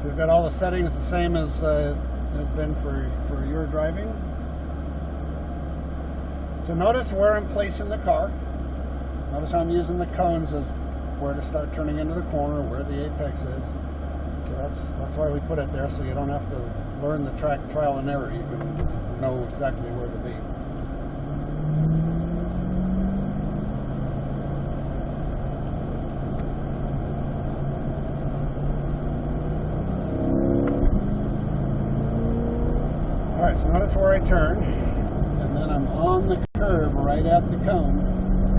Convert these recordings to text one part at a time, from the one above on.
So we've got all the settings the same as has been for your driving. So notice where I'm placing the car. Notice how I'm using the cones as where to start turning into the corner, where the apex is. So that's why we put it there, so you don't have to learn the track trial and error. You can just know exactly where to be. All right, so notice where I turn, and then I'm on the curb right at the cone,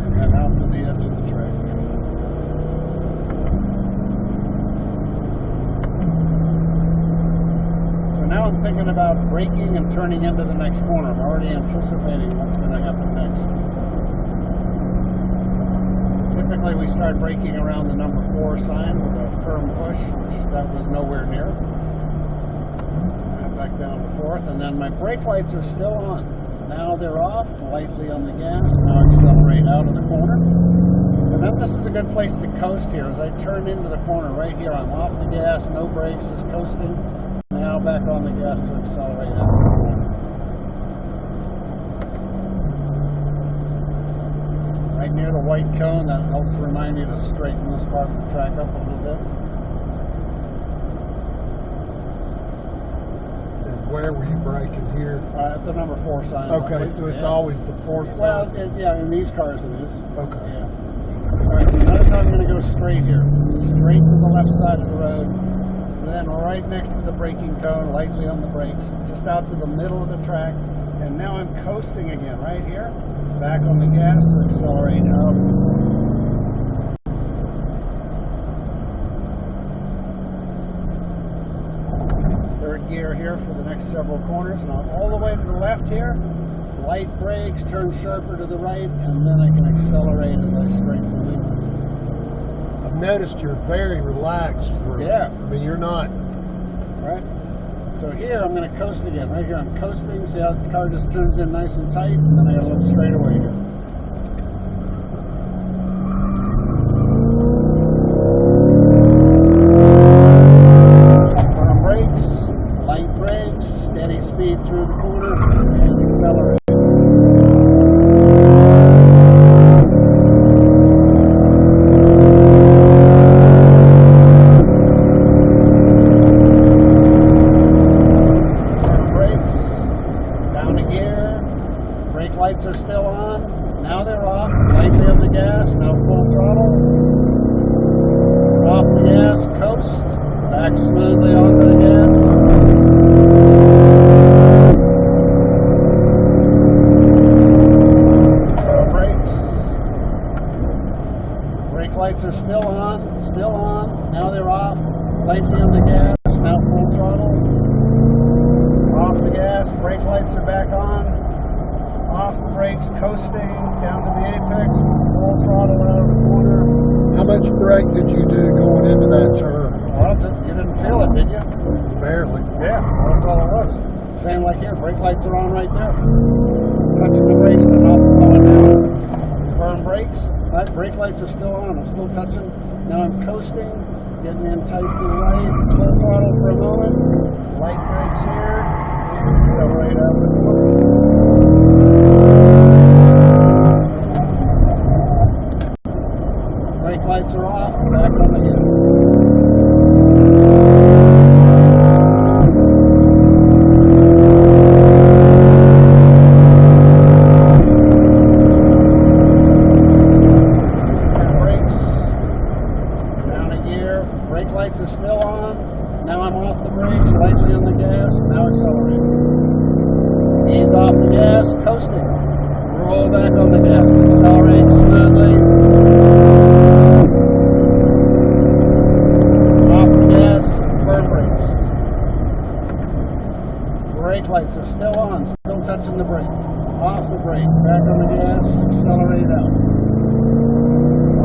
and then out to the edge of the track. So now I'm thinking about braking and turning into the next corner. I'm already anticipating what's going to happen next. So typically we start braking around the number 4 sign with a firm push, which that was nowhere near. And back down to 4th, and then my brake lights are still on. Now they're off, lightly on the gas. Now accelerate out of the corner. And then this is a good place to coast here. As I turn into the corner right here, I'm off the gas, no brakes, just coasting. Now back on the gas to accelerate out of the corner. Right near the white cone, that helps remind you to straighten this part of the track up a little bit. And where were you braking here? At the number 4 sign. Okay, so it's always the 4th sign? Well, yeah, in these cars it is. Okay. Yeah. All right, so notice how I'm going to go straight here. Straight to the left side of the road. And then right next to the braking cone, lightly on the brakes, just out to the middle of the track. And now I'm coasting again, right here. Back on the gas to accelerate out. Third gear here for the next several corners. Now all the way to the left here. Light brakes, turn sharper to the right, and then I can accelerate as I straighten the wheel. I've noticed you're very relaxed. Yeah. I mean, you're not. Right? So here I'm going to coast again. Right here I'm coasting. See how the car just turns in nice and tight, and then I got a little straightaway here. Firm brakes, light brakes, steady speed through the corner, and accelerate. Lights are still on. Now they're off. Lightly on the gas. Now full throttle. Off the gas. Coast. Back smoothly onto the gas. Brakes. Brake lights are still on. Still on. Now they're off. Lightly on the gas. Now full throttle. Off the gas. Brake lights are back on. Off the brakes, coasting down to the apex, full throttle out of the corner. How much brake did you do going into that turn? Well, you didn't feel it, did you? Barely. Yeah, that's all it was. Same like here, brake lights are on right there. Touching the brakes, but not slowing down. Firm brakes, right? Brake lights are still on. I'm still touching. Now I'm coasting, getting in tight to the right, full throttle for a moment. Light brakes here, and accelerate out of the corner. Brake lights are off, back on the gas. Brake lights are still on. Now I'm off the brakes, lightly on the gas. Now accelerate. Ease off the gas, coasting. Roll back on the gas, accelerate smoothly. Off the gas, firm brakes. Brake lights are still on, still touching the brake. Off the brake, back on the gas, accelerate out.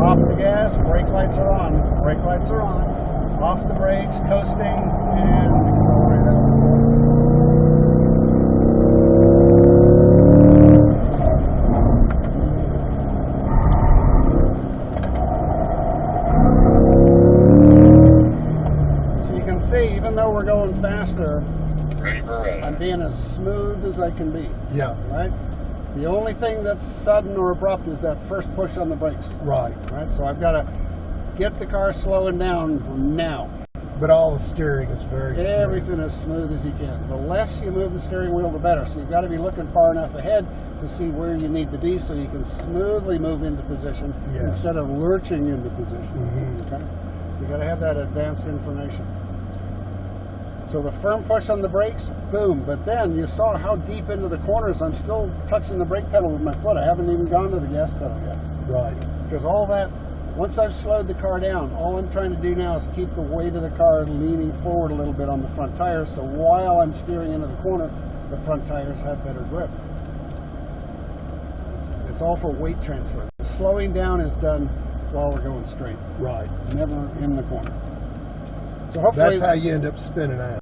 Off the gas, brake lights are on. Brake lights are on. Off the brakes, coasting, and accelerate out. So you can see see, even though we're going faster, Ready for red. I'm being as smooth as I can be, Yeah. right? The only thing that's sudden or abrupt is that first push on the brakes, Right. right? So I've got to get the car slowing down now. But all the steering is very smooth. Everything as smooth as you can. The less you move the steering wheel, the better. So you've got to be looking far enough ahead to see where you need to be so you can smoothly move into position Yes. instead of lurching into position. Mhm. Okay? So you got to have that advanced information. So the firm push on the brakes, boom. But then you saw how deep into the corners I'm still touching the brake pedal with my foot. I haven't even gone to the gas pedal yet. Right. Because all that, once I've slowed the car down, all I'm trying to do now is keep the weight of the car leaning forward a little bit on the front tires, so while I'm steering into the corner, the front tires have better grip. It's all for weight transfer. The slowing down is done while we're going straight, Right. never in the corner. So hopefully That's how you end up spinning out.